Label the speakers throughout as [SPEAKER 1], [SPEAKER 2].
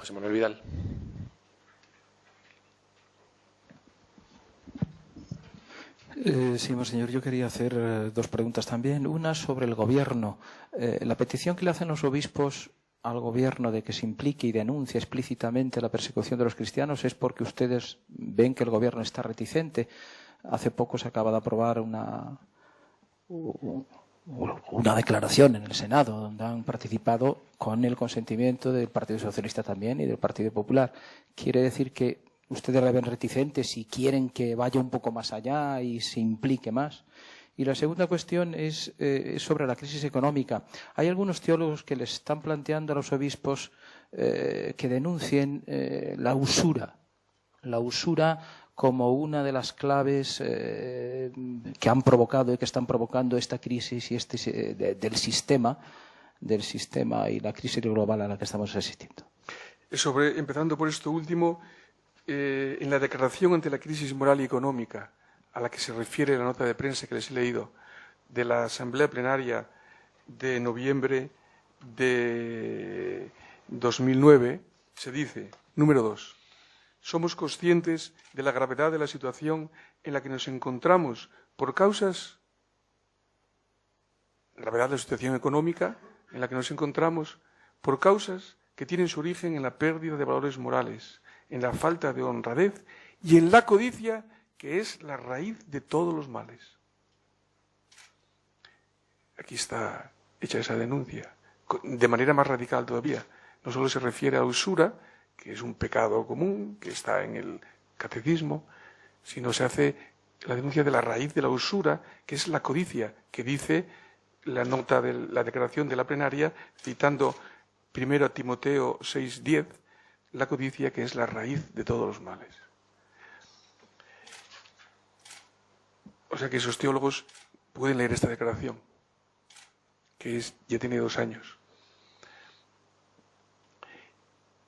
[SPEAKER 1] José Manuel Vidal.
[SPEAKER 2] Sí, monseñor, yo quería hacer dos preguntas también. Una sobre el Gobierno. La petición que le hacen los obispos al Gobierno de que se implique y denuncie explícitamente la persecución de los cristianos es porque ustedes ven que el Gobierno está reticente. Hace poco se acaba de aprobar una declaración en el Senado donde han participado con el consentimiento del Partido Socialista también y del Partido Popular. Quiere decir que ustedes la ven reticentes y quieren que vaya un poco más allá y se implique más. Y la segunda cuestión es sobre la crisis económica. Hay algunos teólogos que les están planteando a los obispos que denuncien la usura como una de las claves que han provocado y que están provocando esta crisis y del sistema y la crisis global a la que estamos asistiendo.
[SPEAKER 3] Empezando por esto último, en la declaración ante la crisis moral y económica a la que se refiere la nota de prensa que les he leído de la Asamblea Plenaria de noviembre de 2009, se dice, número 2, somos conscientes de la gravedad de la situación en la que nos encontramos por causas, gravedad de la situación económica en la que nos encontramos por causas que tienen su origen en la pérdida de valores morales, en la falta de honradez y en la codicia, que es la raíz de todos los males. Aquí está hecha esa denuncia, de manera más radical todavía. No solo se refiere a la usura, que es un pecado común, que está en el catecismo, sino se hace la denuncia de la raíz de la usura, que es la codicia, que dice la nota de la declaración de la plenaria, citando primero a Timoteo 6:10, la codicia, que es la raíz de todos los males. O sea que esos teólogos pueden leer esta declaración, que ya tiene 2 años.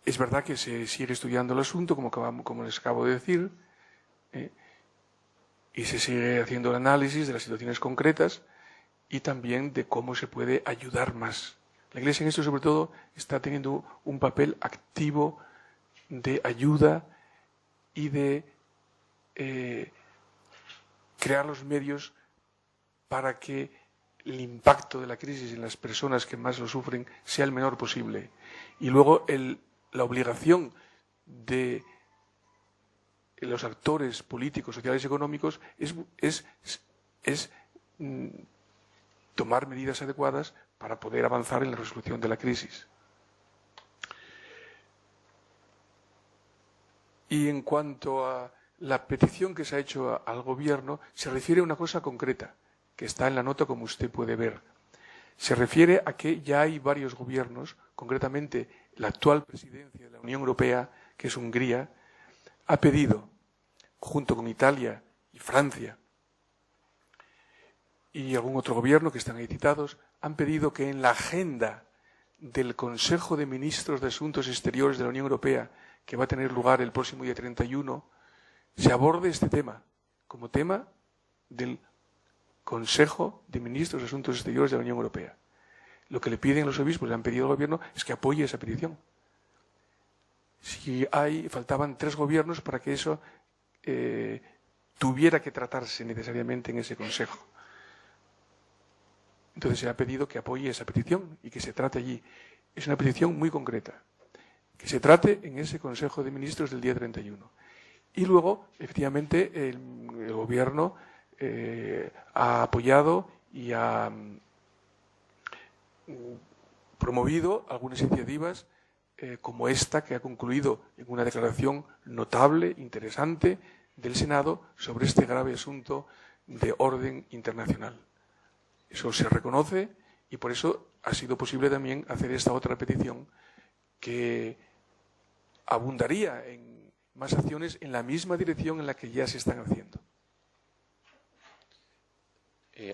[SPEAKER 3] Es verdad que se sigue estudiando el asunto, como les acabo de decir, y se sigue haciendo el análisis de las situaciones concretas y también de cómo se puede ayudar más. La Iglesia en esto, sobre todo, está teniendo un papel activo de ayuda y de crear los medios para que el impacto de la crisis en las personas que más lo sufren sea el menor posible. Y luego la obligación de los actores políticos, sociales y económicos es tomar medidas adecuadas para poder avanzar en la resolución de la crisis. Y en cuanto a la petición que se ha hecho al Gobierno, se refiere a una cosa concreta, que está en la nota como usted puede ver. Se refiere a que ya hay varios gobiernos, concretamente la actual presidencia de la Unión Europea, que es Hungría, ha pedido, junto con Italia y Francia, y algún otro gobierno que están ahí citados, han pedido que en la agenda del Consejo de Ministros de Asuntos Exteriores de la Unión Europea, que va a tener lugar el próximo día 31, se aborde este tema como tema del Consejo de Ministros de Asuntos Exteriores de la Unión Europea. Lo que le piden los obispos, le han pedido al Gobierno, es que apoye esa petición. Faltaban 3 gobiernos para que eso tuviera que tratarse necesariamente en ese Consejo. Entonces se ha pedido que apoye esa petición y que se trate allí. Es una petición muy concreta, que se trate en ese Consejo de Ministros del día 31. Y luego, efectivamente, el Gobierno ha apoyado y ha promovido algunas iniciativas como esta, que ha concluido en una declaración notable, interesante, del Senado sobre este grave asunto de orden internacional. Eso se reconoce y por eso ha sido posible también hacer esta otra petición que abundaría en más acciones en la misma dirección en la que ya se están haciendo.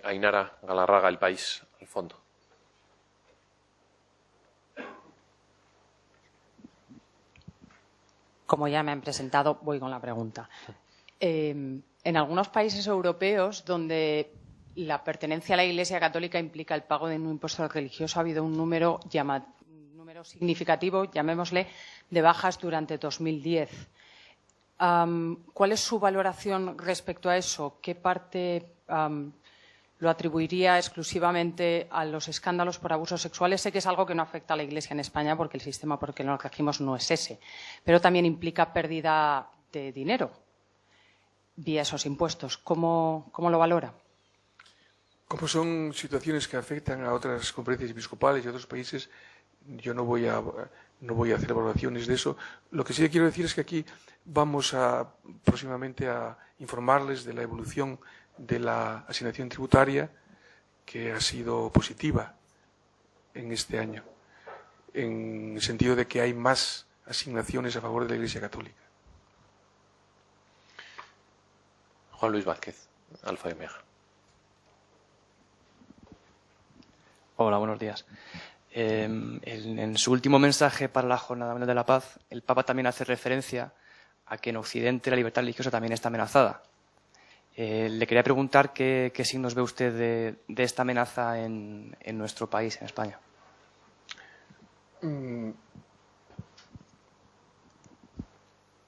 [SPEAKER 1] Ainara Galarraga, El País, al fondo.
[SPEAKER 4] Como ya me han presentado, voy con la pregunta. En algunos países europeos donde la pertenencia a la Iglesia Católica implica el pago de un impuesto religioso, ha habido un número número significativo, llamémosle, de bajas durante 2010. ¿Cuál es su valoración respecto a eso? ¿Qué parte lo atribuiría exclusivamente a los escándalos por abusos sexuales? Sé que es algo que no afecta a la Iglesia en España porque el sistema por el que nos regimos no es ese, pero también implica pérdida de dinero vía esos impuestos. ¿Cómo lo valora?
[SPEAKER 3] Como son situaciones que afectan a otras conferencias episcopales y a otros países, yo no voy a hacer valoraciones de eso. Lo que sí quiero decir es que aquí vamos próximamente a informarles de la evolución de la asignación tributaria, que ha sido positiva en este año, en el sentido de que hay más asignaciones a favor de la Iglesia Católica.
[SPEAKER 1] Juan Luis Vázquez, Alfa y Omega.
[SPEAKER 5] Hola, buenos días. En su último mensaje para la Jornada Mundial de la Paz, el Papa también hace referencia a que en Occidente la libertad religiosa también está amenazada. Le quería preguntar qué signos ve usted de esta amenaza en nuestro país, en España.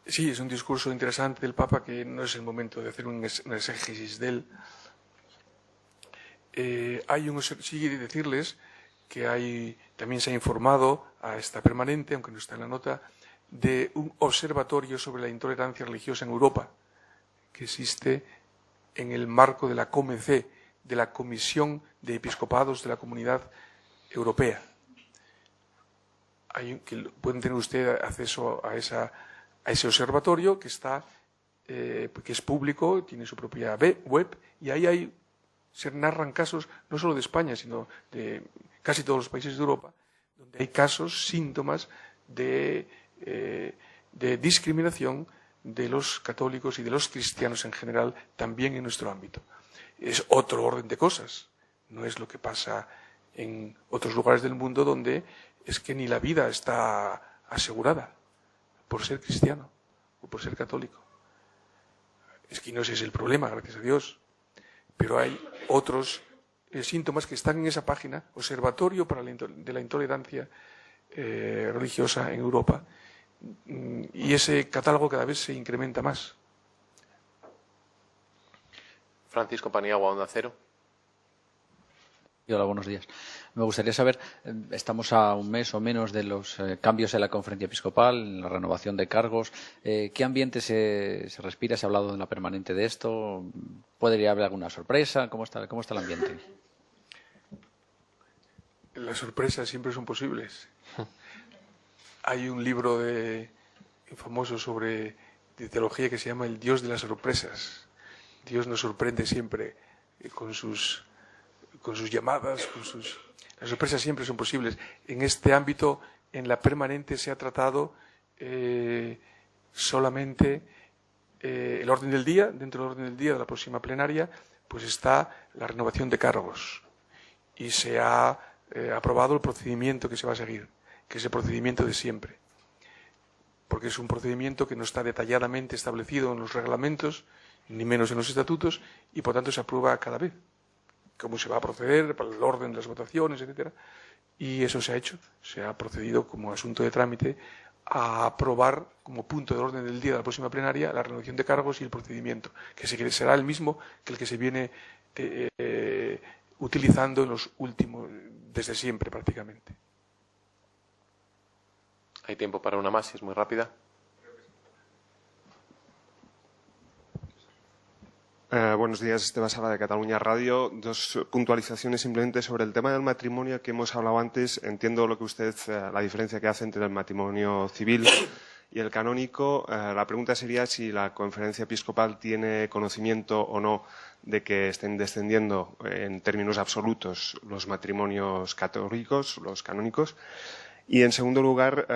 [SPEAKER 3] Sí, es un discurso interesante del Papa, que no es el momento de hacer un exégesis de él. Sí, decirles que también se ha informado a esta permanente, aunque no está en la nota, de un observatorio sobre la intolerancia religiosa en Europa, que existe en el marco de la COMECE, de la Comisión de Episcopados de la Comunidad Europea. Pueden tener ustedes acceso a ese observatorio que es público, tiene su propia web, y ahí se narran casos no solo de España, sino de casi todos los países de Europa, donde hay casos, síntomas de discriminación de los católicos y de los cristianos en general, también en nuestro ámbito. Es otro orden de cosas, no es lo que pasa en otros lugares del mundo donde es que ni la vida está asegurada por ser cristiano o por ser católico. Es que no ese es el problema, gracias a Dios. Pero hay otros síntomas que están en esa página, Observatorio de la Intolerancia Religiosa en Europa, y ese catálogo cada vez se incrementa más.
[SPEAKER 1] Francisco Paniagua, Onda Cero.
[SPEAKER 6] Hola, buenos días. Me gustaría saber, estamos a un mes o menos de los cambios en la conferencia episcopal, en la renovación de cargos. ¿Qué ambiente se respira? ¿Se ha hablado en la permanente de esto? ¿Podría haber alguna sorpresa? ¿Cómo está el ambiente?
[SPEAKER 3] Las sorpresas siempre son posibles. Hay un libro famoso sobre teología que se llama El Dios de las sorpresas. Dios nos sorprende siempre con sus llamadas, Las sorpresas siempre son posibles. En este ámbito, en la permanente, se ha tratado solamente el orden del día. Dentro del orden del día de la próxima plenaria, pues está la renovación de cargos. Y se ha aprobado el procedimiento que se va a seguir, que es el procedimiento de siempre. Porque es un procedimiento que no está detalladamente establecido en los reglamentos, ni menos en los estatutos, y por tanto se aprueba cada vez. Cómo se va a proceder, para el orden de las votaciones, etcétera. Y eso se ha hecho. Se ha procedido como asunto de trámite a aprobar como punto de orden del día de la próxima plenaria la renovación de cargos y el procedimiento, que será el mismo que el que se viene utilizando en los últimos, desde siempre prácticamente.
[SPEAKER 1] Hay tiempo para una más, si es muy rápida.
[SPEAKER 7] Buenos días, Esteban Sala de Cataluña Radio. Dos puntualizaciones simplemente sobre el tema del matrimonio que hemos hablado antes. Entiendo lo que la diferencia que hace entre el matrimonio civil y el canónico. La pregunta sería si la Conferencia Episcopal tiene conocimiento o no de que estén descendiendo en términos absolutos los matrimonios católicos, los canónicos. Y, en segundo lugar,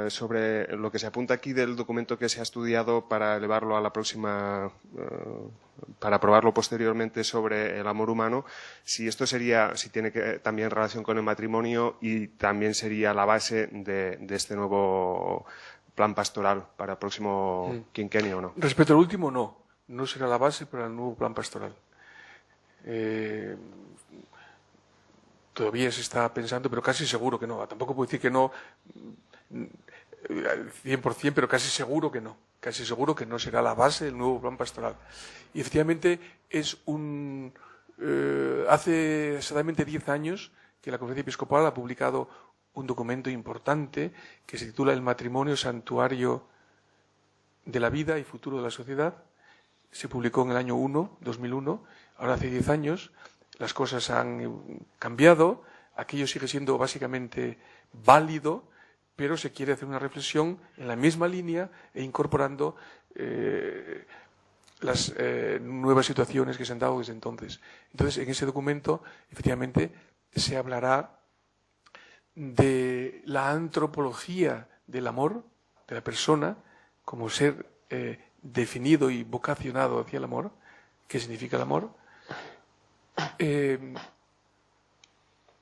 [SPEAKER 7] sobre lo que se apunta aquí del documento que se ha estudiado para elevarlo a la próxima, para aprobarlo posteriormente sobre el amor humano, si tiene también relación con el matrimonio y también sería la base de este nuevo plan pastoral para el próximo quinquenio, ¿no?
[SPEAKER 3] Respecto al último, no será la base para el nuevo plan pastoral. todavía se está pensando, pero casi seguro que no. Tampoco puedo decir que no al 100%, pero casi seguro que no. Casi seguro que no será la base del nuevo plan pastoral. Y efectivamente es hace exactamente 10 años que la Conferencia Episcopal ha publicado un documento importante que se titula El matrimonio santuario de la vida y futuro de la sociedad. Se publicó en el año 2001, ahora hace 10 años. Las cosas han cambiado, aquello sigue siendo básicamente válido, pero se quiere hacer una reflexión en la misma línea e incorporando las nuevas situaciones que se han dado desde entonces. Entonces, en ese documento, efectivamente, se hablará de la antropología del amor, de la persona, como ser definido y vocacionado hacia el amor. ¿Qué significa el amor?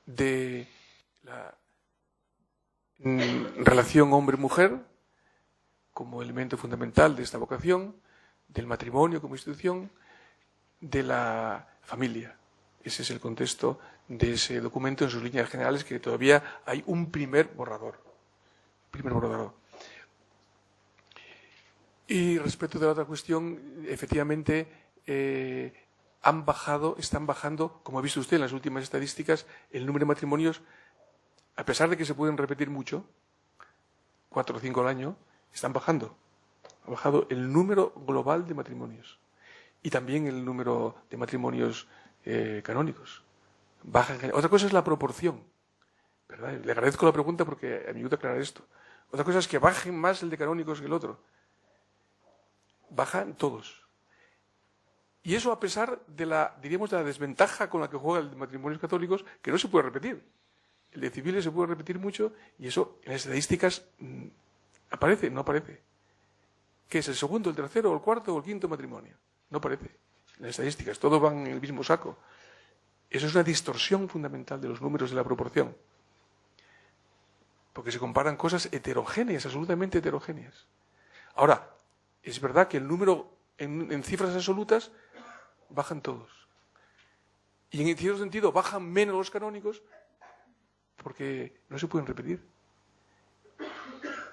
[SPEAKER 3] De la relación hombre-mujer como elemento fundamental de esta vocación, del matrimonio como institución, de la familia. Ese es el contexto de ese documento en sus líneas generales, que todavía hay un primer borrador. Y respecto de la otra cuestión, efectivamente están bajando, como ha visto usted en las últimas estadísticas, el número de matrimonios, a pesar de que se pueden repetir mucho, 4 o 5 al año, están bajando. Ha bajado el número global de matrimonios y también el número de matrimonios canónicos. Otra cosa es la proporción, ¿verdad? Le agradezco la pregunta porque me ayuda a aclarar esto. Otra cosa es que bajen más el de canónicos que el otro. Bajan todos. Y eso a pesar de la desventaja con la que juega el de matrimonios católicos, que no se puede repetir. El de civiles se puede repetir mucho y eso en las estadísticas aparece, no aparece. ¿Qué es el segundo, el tercero, el cuarto o el quinto matrimonio? No aparece en las estadísticas, todos van en el mismo saco. Eso es una distorsión fundamental de los números de la proporción. Porque se comparan cosas heterogéneas, absolutamente heterogéneas. Ahora, es verdad que el número en cifras absolutas bajan todos. Y en cierto sentido bajan menos los canónicos porque no se pueden repetir.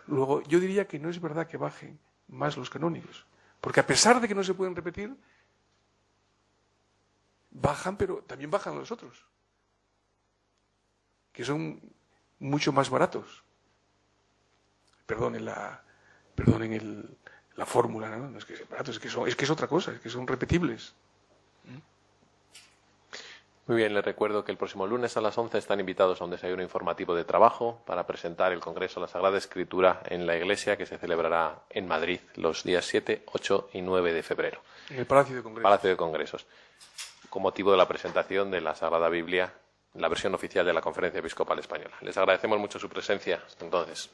[SPEAKER 3] Luego, yo diría que no es verdad que bajen más los canónicos. Porque a pesar de que no se pueden repetir, bajan, pero también bajan los otros, que son mucho más baratos. Perdonen la fórmula, ¿no? No es que sean baratos, es que es otra cosa, es que son repetibles.
[SPEAKER 1] Muy bien, les recuerdo que el próximo lunes a las 11 están invitados a un desayuno informativo de trabajo para presentar el Congreso de la Sagrada Escritura en la Iglesia, que se celebrará en Madrid los días 7, 8 y 9 de febrero.
[SPEAKER 3] En el Palacio de Congresos.
[SPEAKER 1] Palacio de Congresos, con motivo de la presentación de la Sagrada Biblia, la versión oficial de la Conferencia Episcopal Española. Les agradecemos mucho su presencia. Hasta entonces.